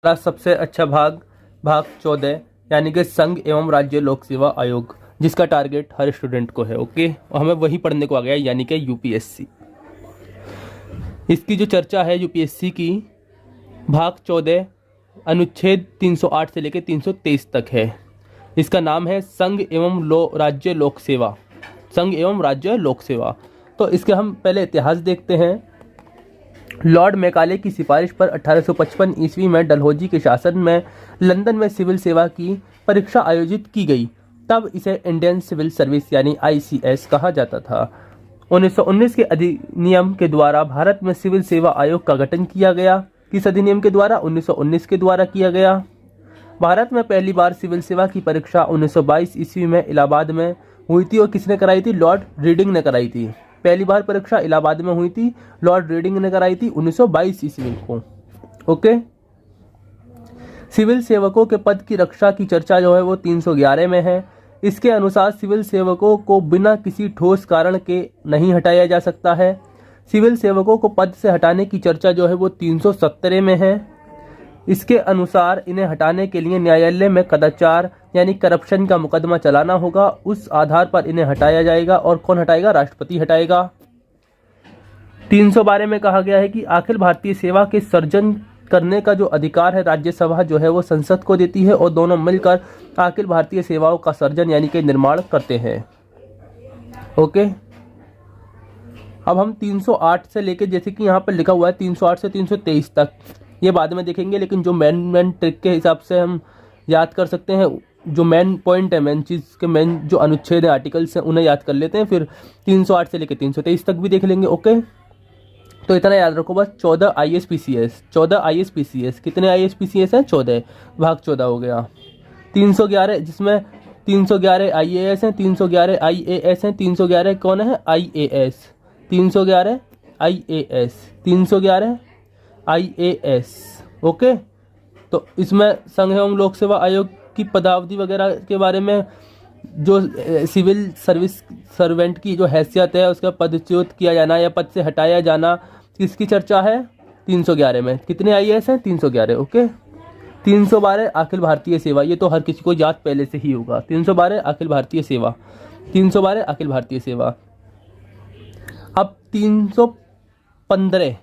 सबसे अच्छा भाग भाग 14 यानी कि संघ एवं राज्य लोक सेवा आयोग, जिसका टारगेट हर स्टूडेंट को है। ओके, और हमें वही पढ़ने को आ गया यानी कि यूपीएससी। इसकी जो चर्चा है यूपीएससी की, भाग 14 अनुच्छेद 308 से लेकर 323 तक है। इसका नाम है संघ एवं राज्य लोक सेवा। संघ एवं राज्य लोक सेवा। तो इसके हम पहले इतिहास देखते हैं। लॉर्ड मैकाले की सिफारिश पर 1855 ईस्वी में डलहौजी के शासन में लंदन में सिविल सेवा की परीक्षा आयोजित की गई। तब इसे इंडियन सिविल सर्विस यानी आईसीएस कहा जाता था। 1919 के अधिनियम के द्वारा भारत में सिविल सेवा आयोग का गठन किया गया। किस अधिनियम के द्वारा? 1919 के द्वारा किया गया। भारत में पहली बार सिविल सेवा की परीक्षा 1922 ईस्वी में इलाहाबाद में हुई थी। और किसने कराई थी? लॉर्ड रीडिंग ने कराई थी। पहली बार परीक्षा इलाहाबाद में हुई थी, लॉर्ड रीडिंग ने कराई थी 1922 ईस्वी को। ओके, सिविल सेवकों के पद की रक्षा की चर्चा जो है वो 311 में है। इसके अनुसार सिविल सेवकों को बिना किसी ठोस कारण के नहीं हटाया जा सकता है। सिविल सेवकों को पद से हटाने की चर्चा जो है वो 317 में है। इसके अनुसार इन्हें हटाने के लिए न्यायालय में कदाचार यानी करप्शन का मुकदमा चलाना होगा। उस आधार पर इन्हें हटाया जाएगा। और कौन हटाएगा? राष्ट्रपति हटाएगा। 312 में कहा गया है कि अखिल भारतीय सेवा के सर्जन करने का जो अधिकार है राज्यसभा जो है वो संसद को देती है, और दोनों मिलकर अखिल भारतीय सेवाओं का सर्जन यानी कि निर्माण करते हैं। ओके, अब हम 308 से लेकर, जैसे कि यहाँ पर लिखा हुआ है 308 से 323 तक, ये बाद में देखेंगे, लेकिन जो मेन ट्रिक के हिसाब से हम याद कर सकते हैं, जो मेन पॉइंट है, मेन चीज़ के मेन जो अनुच्छेद है, आर्टिकल्स हैं, उन्हें याद कर लेते हैं। फिर 308 से लेकर 323 तक भी देख लेंगे। ओके, तो इतना याद रखो बस। 14 ISPCS, 14 ISPCS, कितने ISPCS हैं? 14, भाग 14 हो गया। 311, जिसमें 311 IAS हैं, 311 IAS हैं, 311 कौन है? IAS, 311 IAS, 311 IAS। ओके, तो इसमें संघ एवं लोक सेवा आयोग की पदावधि वगैरह के बारे में, जो सिविल सर्विस सर्वेंट की जो हैसियत है उसका पदच्युत किया जाना या पद से हटाया जाना, इसकी चर्चा है 311 में। कितने IAS हैं? 311। ओके, 312 अखिल भारतीय सेवा, ये तो हर किसी को याद पहले से ही होगा। 312 अखिल भारतीय सेवा, 312 अखिल भारतीय सेवा। अब 315,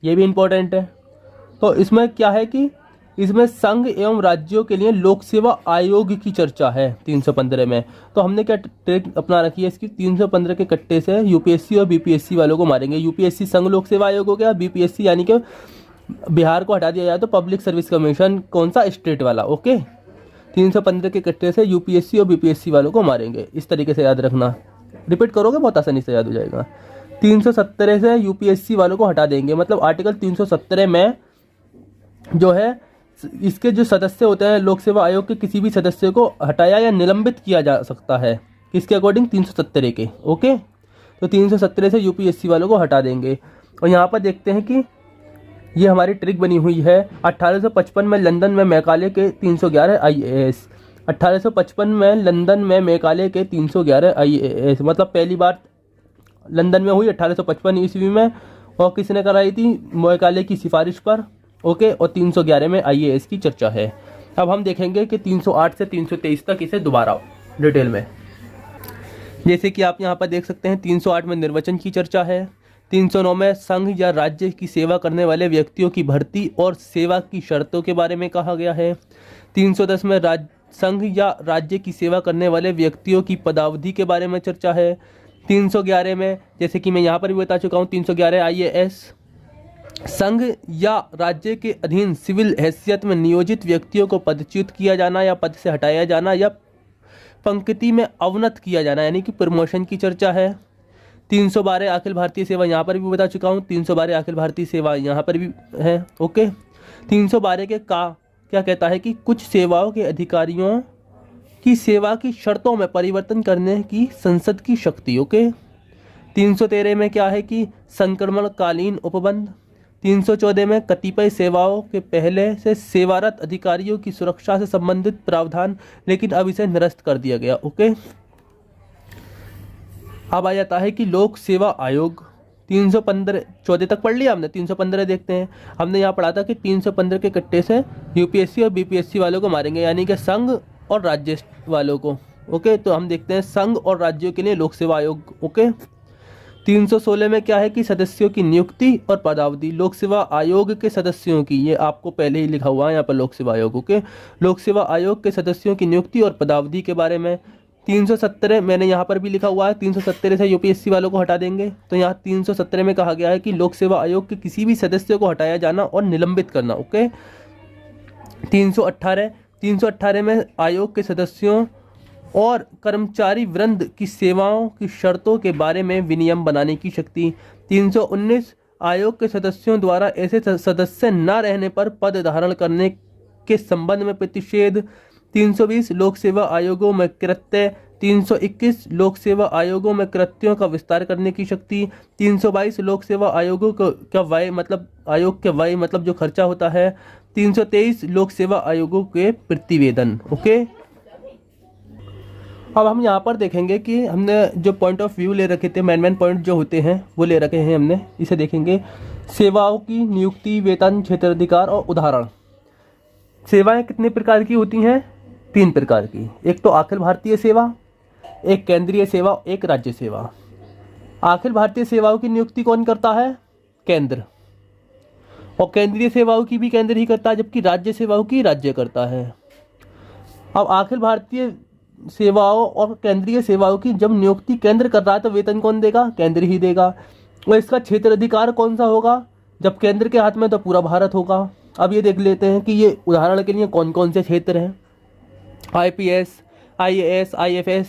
ये भी इंपॉर्टेंट है। तो इसमें क्या है कि इसमें संघ एवं राज्यों के लिए लोक सेवा आयोग की चर्चा है 315 में। तो हमने क्या ट्रिक अपना रखी है इसकी? 315 के कट्टे से यूपीएससी और बीपीएससी वालों को मारेंगे। यूपीएससी संघ लोक सेवा आयोग हो गया, बीपीएससी यानी कि बिहार को हटा दिया जाए तो पब्लिक सर्विस कमीशन, कौन सा? स्टेट वाला। ओके, 315 के कट्टे से यूपीएससी और बीपीएससी वालों को मारेंगे। इस तरीके से याद रखना, रिपीट करोगे बहुत आसानी से याद हो जाएगा। 317 से यूपीएससी वालों को हटा देंगे, मतलब आर्टिकल 317 में जो है इसके जो सदस्य होते हैं लोक सेवा आयोग के, किसी भी सदस्य को हटाया या निलंबित किया जा सकता है। किसके अकॉर्डिंग? 317 के। ओके, तो 317 से यूपीएससी वालों को हटा देंगे। और यहाँ पर देखते हैं कि ये हमारी ट्रिक बनी हुई है। 1855 में लंदन में मैकाले के 311 IAS, 1855 में लंदन में मैकाले के 311 IAS, मतलब पहली बार लंदन में हुई 1855 ईस्वी में। और किसने कराई थी? मैकाले की सिफारिश पर। ओके, और 311 में IAS की चर्चा है। अब हम देखेंगे कि 308 से 323 तक इसे दोबारा डिटेल में, जैसे कि आप यहाँ पर देख सकते हैं 308 में निर्वाचन की चर्चा है। 309 में संघ या राज्य की सेवा करने वाले व्यक्तियों की भर्ती और सेवा की शर्तों के बारे में कहा गया है। 310 में संघ या राज्य की सेवा करने वाले व्यक्तियों की पदावधि के बारे में चर्चा है। 311 में, जैसे कि मैं यहाँ पर भी बता चुका हूँ, 311 IAS, संघ या राज्य के अधीन सिविल हैसियत में नियोजित व्यक्तियों को पदच्युत किया जाना या पद से हटाया जाना या पंक्ति में अवनत किया जाना यानी कि प्रमोशन की चर्चा है। 312 अखिल भारतीय सेवा, यहाँ पर भी बता चुका हूँ। 312 अखिल भारतीय सेवा यहाँ पर भी है। ओके, 312 के क्या कहता है कि कुछ सेवाओं के अधिकारियों की सेवा की शर्तों में परिवर्तन करने की संसद की शक्ति। ओके, 313 में क्या है कि संक्रमणकालीन उपबंध। 314 में कतिपय सेवाओं के पहले से सेवारत अधिकारियों की सुरक्षा से संबंधित प्रावधान, लेकिन अब इसे निरस्त कर दिया गया। ओके, अब आ जाता है कि लोक सेवा आयोग 315 14 तक पढ़ लिया हमने। 315 देखते हैं। हमने यहाँ पढ़ा था कि 315 के कट्टे से यूपीएससी और बीपीएससी वालों को मारेंगे, यानी कि संघ और राज्य वालों को। ओके, तो हम देखते हैं संघ और राज्यों के लिए लोक सेवा आयोग। ओके, 316 में क्या है कि सदस्यों की नियुक्ति और पदावधि। लोक सेवा आयोग के सदस्यों की, ये आपको पहले ही लिखा हुआ है यहाँ पर लोक सेवा आयोग। ओके, लोक सेवा आयोग के सदस्यों की नियुक्ति और पदावधि के बारे में। 317 मैंने यहाँ पर भी लिखा हुआ है, 317 से यूपीएससी वालों को हटा देंगे। तो यहाँ 317 में कहा गया है कि लोक सेवा आयोग के किसी भी सदस्य को हटाया जाना और निलंबित करना। ओके, 318 में आयोग के सदस्यों और कर्मचारी वृंद की सेवाओं की शर्तों के बारे में विनियम बनाने की शक्ति। 319 आयोग के सदस्यों द्वारा ऐसे सदस्य न रहने पर पद धारण करने के संबंध में प्रतिषेध। 320 लोक सेवा आयोगों में कृत्य। 321 लोक सेवा आयोगों में कृत्यों का विस्तार करने की शक्ति। 322 लोक सेवा आयोगों का व्यय मतलब आयोग के व्यय मतलब जो खर्चा होता है। 323 लोक सेवा आयोगों के प्रतिवेदन। ओके, अब हम यहाँ पर देखेंगे कि हमने जो पॉइंट ऑफ व्यू ले रखे थे, मेन पॉइंट जो होते हैं वो ले रखे हैं हमने। इसे देखेंगे, सेवाओं की नियुक्ति, वेतन, क्षेत्राधिकार और उदाहरण। सेवाएं कितने प्रकार की होती हैं? 3 प्रकार की। एक तो अखिल भारतीय सेवा, एक केंद्रीय सेवा, एक राज्य सेवा। अखिल भारतीय सेवाओं की नियुक्ति कौन करता है? केंद्र। और केंद्रीय सेवाओं की भी केंद्र ही करता है, जबकि राज्य सेवाओं की राज्य करता है। अब अखिल भारतीय सेवाओं और केंद्रीय सेवाओं की जब नियुक्ति केंद्र कर रहा है तो वेतन कौन देगा? केंद्र ही देगा। और इसका क्षेत्र अधिकार कौन सा होगा? जब केंद्र के हाथ में तो पूरा भारत होगा। अब ये देख लेते हैं कि ये उदाहरण के लिए कौन कौन से क्षेत्र हैं। IPS, IAS, IFS,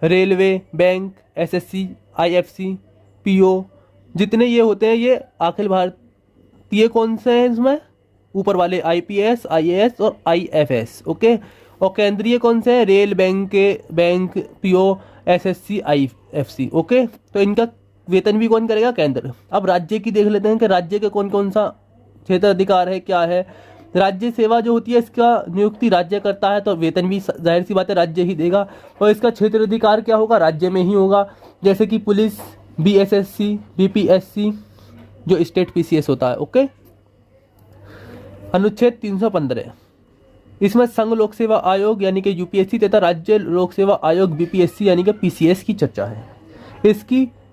railway, bank, SSC, IFC, PO, जितने ये होते हैं ये अखिल भारतीय कौन से हैं इसमें? ऊपर वाले आईपीएस, आईएएस और आईएफएस। ओके, और केंद्रीय कौन से हैं? Rail, bank, PO, SSC, IFC. Okay, तो इनका वेतन भी कौन करेगा? केंद्र। अब राज्य की देख लेते हैं कि राज्य के कौन कौन सा क्षेत्र अधिकार है, क्या है। राज्य सेवा जो होती है इसका नियुक्ति राज्य करता है, तो वेतन भी जाहिर सी बात है राज्य ही देगा। और इसका क्षेत्र अधिकार क्या होगा? राज्य में ही होगा। जैसे कि पुलिस, बीएसएससी, बीपीएससी जो स्टेट पीसीएस होता है। ओके, अनुच्छेद 315, इसमें संघ लोक सेवा आयोग यानी कि यूपीएससी तथा राज्य लोक सेवा आयोग बीपीएससी यानी कि पीसीएस की चर्चा है।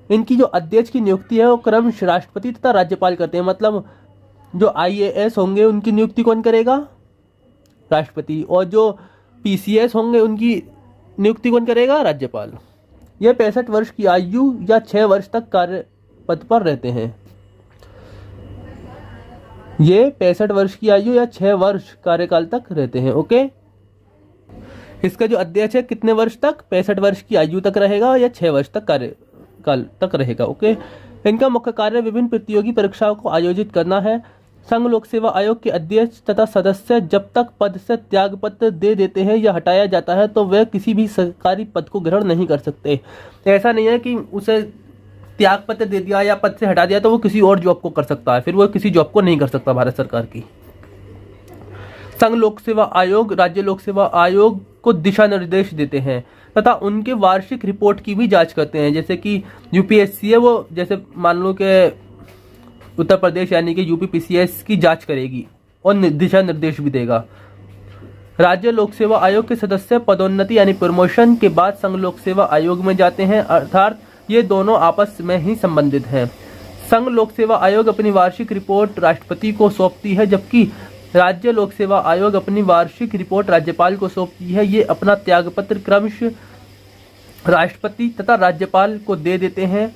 इनकी जो अध्यक्ष की नियुक्ति है वो क्रमशः राष्ट्रपति तथा राज्यपाल करते हैं। मतलब जो आईएएस होंगे उनकी नियुक्ति कौन करेगा? राष्ट्रपति। और जो पीसीएस होंगे उनकी नियुक्ति कौन करेगा? राज्यपाल। ये 65 वर्ष की आयु या 6 वर्ष तक कार्य पद पर रहते हैं। ये 65 वर्ष की आयु या 6 वर्ष कार्यकाल तक रहते हैं। ओके, इसका जो अध्यक्ष है कितने वर्ष तक? 65 वर्ष की आयु तक रहेगा या 6 वर्ष तक कार्यकाल तक रहेगा। ओके, इनका मुख्य कार्य विभिन्न प्रतियोगी परीक्षाओं को आयोजित करना है। संघ लोक सेवा आयोग के अध्यक्ष तथा सदस्य जब तक पद से त्यागपत्र दे देते हैं या हटाया जाता है तो वे किसी भी सरकारी पद को ग्रहण नहीं कर सकते। ऐसा नहीं है कि उसे त्याग पत्र दे दिया या पद से हटा दिया तो वो किसी और जॉब को कर सकता है, फिर वो किसी जॉब को नहीं कर सकता भारत सरकार की। संघ लोक सेवा आयोग राज्य लोक सेवा आयोग को दिशा निर्देश देते हैं तथा उनके वार्षिक रिपोर्ट की भी जांच करते हैं। जैसे कि यूपीएससी है, वो जैसे मान लो कि उत्तर प्रदेश यानी कि यूपी पीसीएस की जांच करेगी और दिशा निर्देश भी देगा। राज्य लोक सेवा आयोग के सदस्य पदोन्नति यानी प्रमोशन के बाद संघ लोक सेवा आयोग में जाते हैं, अर्थात ये दोनों आपस में ही संबंधित हैं। संघ लोक सेवा आयोग अपनी वार्षिक रिपोर्ट राष्ट्रपति को सौंपती है, जबकि राज्य लोक सेवा आयोग अपनी वार्षिक रिपोर्ट राज्यपाल को सौंपती है। ये अपना त्यागपत्र क्रमशः राष्ट्रपति तथा राज्यपाल को दे देते हैं।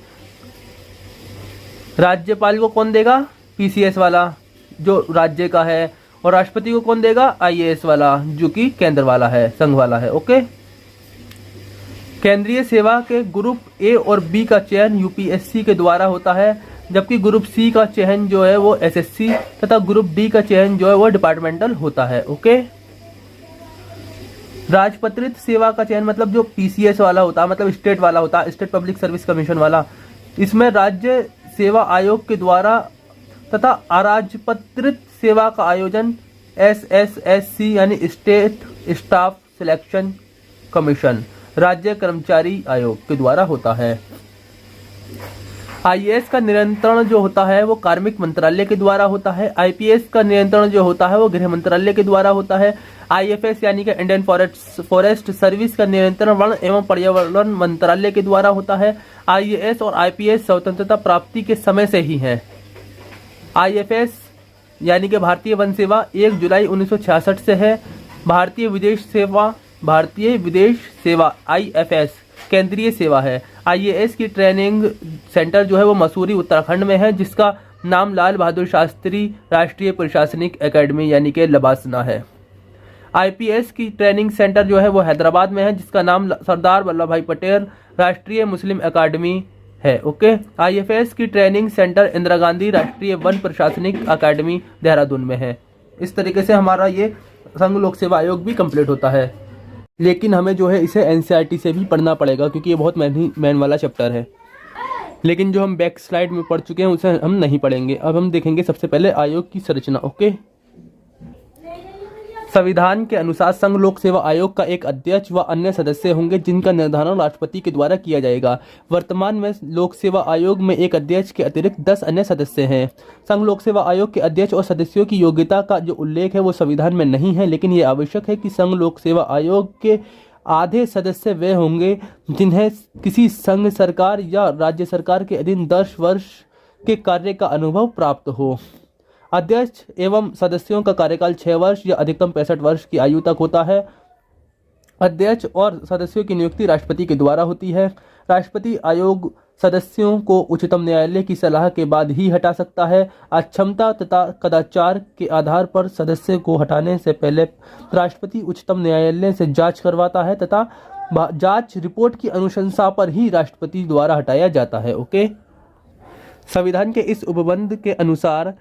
राज्यपाल को कौन देगा? पीसीएस वाला जो राज्य का है, और राष्ट्रपति को कौन देगा? आईएएस वाला जो कि केंद्र वाला है, संघ वाला है। ओके, केंद्रीय सेवा के ग्रुप ए और बी का चयन यूपीएससी के द्वारा होता है, जबकि ग्रुप सी का चयन जो है वो एसएससी तथा ग्रुप डी का चयन जो है वो डिपार्टमेंटल होता है। ओके, राजपत्रित सेवा का चयन मतलब जो पीसीएस वाला होता है, मतलब स्टेट वाला होता है, स्टेट पब्लिक सर्विस कमीशन वाला, इसमें राज्य सेवा आयोग के द्वारा तथा अराजपत्रित सेवा का आयोजन एसएसएससी यानी स्टेट स्टाफ सिलेक्शन कमीशन राज्य कर्मचारी आयोग के द्वारा होता है। आईएएस का नियंत्रण जो होता है वो कार्मिक मंत्रालय के द्वारा होता है। आईपीएस का नियंत्रण जो होता है वो गृह मंत्रालय के द्वारा होता है। आईएफएस यानी कि इंडियन फॉरेस्ट सर्विस का नियंत्रण वन एवं पर्यावरण मंत्रालय के द्वारा होता है। आईएएस और आईपीएस स्वतंत्रता प्राप्ति के समय से ही है। आईएफएस यानी कि भारतीय वन सेवा 1 जुलाई 1966 से है। भारतीय विदेश सेवा आईएफएस केंद्रीय सेवा है। आईएएस की ट्रेनिंग सेंटर जो है वो मसूरी उत्तराखंड में है, जिसका नाम लाल बहादुर शास्त्री राष्ट्रीय प्रशासनिक एकेडमी यानी कि लबासना है। आईपीएस की ट्रेनिंग सेंटर जो है वो हैदराबाद में है, जिसका नाम सरदार वल्लभ भाई पटेल राष्ट्रीय मुस्लिम अकादमी है। ओके, आईएफएस की ट्रेनिंग सेंटर इंदिरा गांधी राष्ट्रीय वन प्रशासनिक अकादमी देहरादून में है। इस तरीके से हमारा ये संघ लोक सेवा आयोग भी कंप्लीट होता है। लेकिन हमें जो है इसे एनसीईआरटी से भी पढ़ना पड़ेगा, क्योंकि ये बहुत मैन वाला चैप्टर है। लेकिन जो हम बैक स्लाइड में पढ़ चुके हैं उसे हम नहीं पढ़ेंगे। अब हम देखेंगे सबसे पहले आयोग की संरचना। ओके, संविधान के अनुसार संघ लोक सेवा आयोग का एक अध्यक्ष व अन्य सदस्य होंगे, जिनका निर्धारण राष्ट्रपति के द्वारा किया जाएगा। वर्तमान में लोक सेवा आयोग में एक अध्यक्ष के अतिरिक्त 10 अन्य सदस्य हैं। संघ लोक सेवा आयोग के अध्यक्ष और सदस्यों की योग्यता का जो उल्लेख है वो संविधान में नहीं है, लेकिन ये आवश्यक है कि संघ लोक सेवा आयोग के आधे सदस्य वे होंगे जिन्हें किसी संघ सरकार या राज्य सरकार के अधीन 10 वर्ष के कार्य का अनुभव प्राप्त हो। अध्यक्ष एवं सदस्यों का कार्यकाल 6 वर्ष या अधिकतम 65 वर्ष की आयु तक होता है। अध्यक्ष और सदस्यों की नियुक्ति राष्ट्रपति के द्वारा होती है। राष्ट्रपति आयोग सदस्यों को उच्चतम न्यायालय की सलाह के बाद ही हटा सकता है। अक्षमता तथा कदाचार के आधार पर सदस्य को हटाने से पहले राष्ट्रपति उच्चतम न्यायालय से जांच करवाता है तथा जांच रिपोर्ट की अनुशंसा पर ही राष्ट्रपति द्वारा हटाया जाता है। ओके, संविधान के इस उपबंध के अनुसार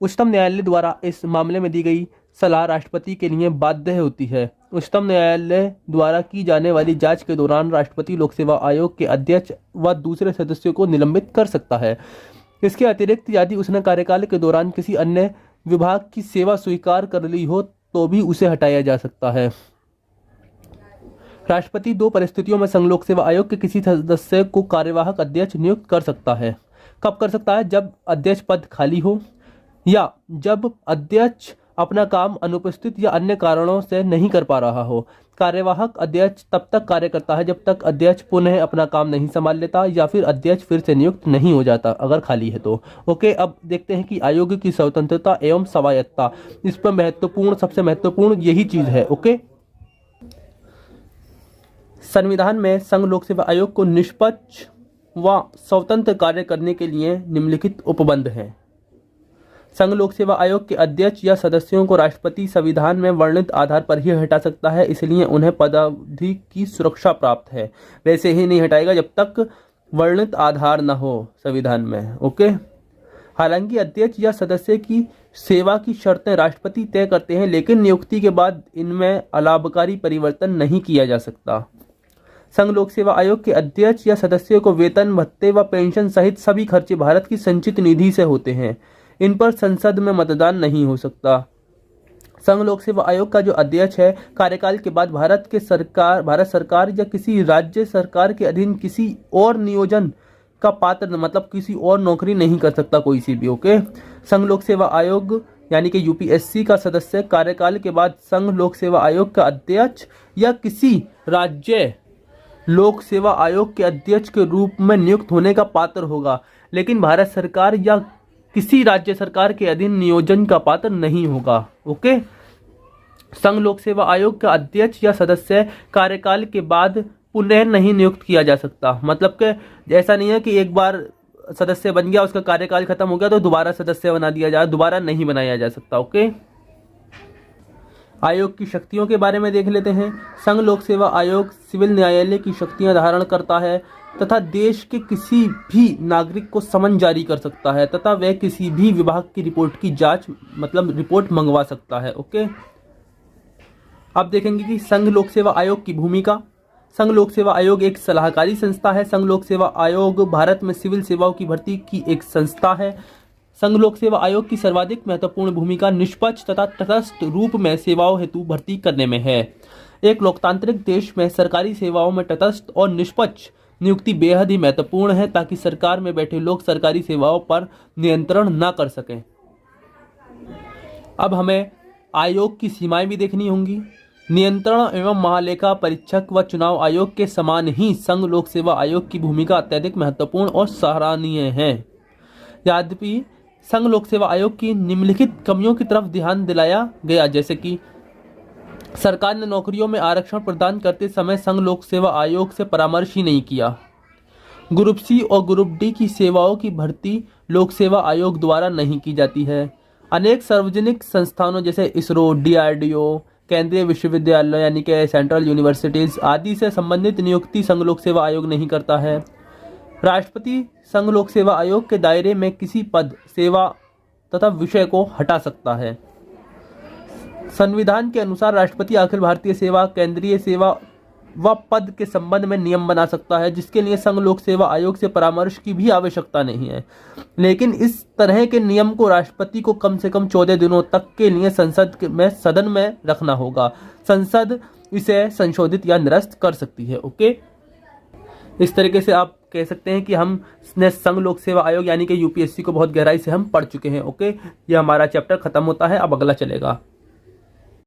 उच्चतम न्यायालय द्वारा इस मामले में दी गई सलाह राष्ट्रपति के लिए बाध्य होती है। उच्चतम न्यायालय द्वारा की जाने वाली जांच के दौरान राष्ट्रपति लोक सेवा आयोग के अध्यक्ष व दूसरे सदस्यों को निलंबित कर सकता है। इसके अतिरिक्त यदि उसने कार्यकाल के दौरान किसी अन्य विभाग की सेवा स्वीकार कर ली हो तो भी उसे हटाया जा सकता है। राष्ट्रपति 2 परिस्थितियों में संघ लोक सेवा आयोग के किसी सदस्य को कार्यवाहक अध्यक्ष नियुक्त कर सकता है। कब कर सकता है? जब अध्यक्ष पद खाली हो या जब अध्यक्ष अपना काम अनुपस्थित या अन्य कारणों से नहीं कर पा रहा हो। कार्यवाहक अध्यक्ष तब तक कार्य करता है जब तक अध्यक्ष पुनः अपना काम नहीं संभाल लेता या फिर अध्यक्ष फिर से नियुक्त नहीं हो जाता, अगर खाली है तो। ओके, अब देखते हैं कि आयोग की स्वतंत्रता एवं स्वायत्तता, इस पर सबसे महत्वपूर्ण यही चीज है। ओके, संविधान में संघ लोक सेवा आयोग को निष्पक्ष व स्वतंत्र कार्य करने के लिए निम्नलिखित उपबंध हैं। संघ लोक सेवा आयोग के अध्यक्ष या सदस्यों को राष्ट्रपति संविधान में वर्णित आधार पर ही हटा सकता है, इसलिए उन्हें पदावधि की सुरक्षा प्राप्त है। वैसे ही नहीं हटाएगा जब तक वर्णित आधार न हो संविधान में। ओके, हालांकि अध्यक्ष या सदस्य की सेवा की शर्तें राष्ट्रपति तय करते हैं, लेकिन नियुक्ति के बाद इनमें अलाभकारी परिवर्तन नहीं किया जा सकता। संघ लोक सेवा आयोग के अध्यक्ष या सदस्यों को वेतन, भत्ते व पेंशन सहित सभी खर्चे भारत की संचित निधि से होते हैं। इन पर संसद में मतदान नहीं हो सकता। संघ लोक सेवा आयोग का जो अध्यक्ष है कार्यकाल के बाद भारत सरकार या किसी राज्य सरकार के अधीन किसी और नियोजन का पात्र, मतलब किसी और नौकरी नहीं कर सकता कोई सी भी। ओके, संघ लोक सेवा आयोग यानी कि यूपीएससी का सदस्य कार्यकाल के बाद संघ लोक सेवा आयोग का अध्यक्ष या किसी राज्य लोक सेवा आयोग के अध्यक्ष के रूप में नियुक्त होने का पात्र होगा, लेकिन भारत सरकार या किसी राज्य सरकार के अधीन नियोजन का पात्र नहीं होगा। ओके, संघ लोक सेवा आयोग का अध्यक्ष या सदस्य कार्यकाल के बाद पुनः नहीं नियुक्त किया जा सकता। मतलब कि ऐसा नहीं है कि एक बार सदस्य बन गया, उसका कार्यकाल खत्म हो गया तो दोबारा सदस्य बना दिया जाए, दोबारा नहीं बनाया जा सकता। ओके, आयोग की शक्तियों के बारे में देख लेते हैं। संघ लोक सेवा आयोग सिविल न्यायालय की शक्तियां धारण करता है तथा देश के किसी भी नागरिक को समन जारी कर सकता है तथा वह किसी भी विभाग की रिपोर्ट की जांच, मतलब रिपोर्ट मंगवा सकता है। ओके, अब देखेंगे कि संघ लोक सेवा आयोग की भूमिका। संघ लोक सेवा आयोग एक सलाहकारी संस्था है। संघ लोक सेवा आयोग भारत में सिविल सेवाओं की भर्ती की एक संस्था है। संघ लोक सेवा आयोग की सर्वाधिक महत्वपूर्ण भूमिका निष्पक्ष तथा तटस्थ रूप में सेवाओं हेतु भर्ती करने में है। एक लोकतांत्रिक देश में सरकारी सेवाओं में तटस्थ और निष्पक्ष नियुक्ति बेहद ही महत्वपूर्ण है ताकि सरकार में बैठे लोग सरकारी सेवाओं पर नियंत्रण न कर सकें। अब हमें आयोग की सीमाएं भी देखनी होंगी। नियंत्रण एवं महालेखा परीक्षक व चुनाव आयोग के समान ही संघ लोक सेवा आयोग की भूमिका अत्यधिक महत्वपूर्ण और सराहनीय है। यद्यपि संघ लोक सेवा आयोग की निम्नलिखित कमियों की तरफ ध्यान दिलाया गया, जैसे कि सरकार ने नौकरियों में आरक्षण प्रदान करते समय संघ लोक सेवा आयोग से परामर्श ही नहीं किया। ग्रुप सी और ग्रुप डी की सेवाओं की भर्ती लोक सेवा आयोग द्वारा नहीं की जाती है। अनेक सार्वजनिक संस्थानों जैसे इसरो, DRDO, केंद्रीय विश्वविद्यालय यानी कि सेंट्रल यूनिवर्सिटीज आदि से संबंधित नियुक्ति संघ लोक सेवा आयोग नहीं करता है। राष्ट्रपति संघ लोक सेवा आयोग के दायरे में किसी पद, सेवा तथा विषय को हटा सकता है। संविधान के अनुसार राष्ट्रपति अखिल भारतीय सेवा, केंद्रीय सेवा व पद के संबंध में नियम बना सकता है, जिसके लिए संघ लोक सेवा आयोग से परामर्श की भी आवश्यकता नहीं है। लेकिन इस तरह के नियम को राष्ट्रपति को कम से कम 14 दिनों तक के लिए सदन में रखना होगा। संसद इसे संशोधित या निरस्त कर सकती है। ओके, इस तरीके से आप कह सकते हैं कि हमने संघ लोक सेवा आयोग यानी कि UPSC को बहुत गहराई से हम पढ़ चुके हैं। ओके, ये हमारा चैप्टर खत्म होता है। अब अगला चलेगा।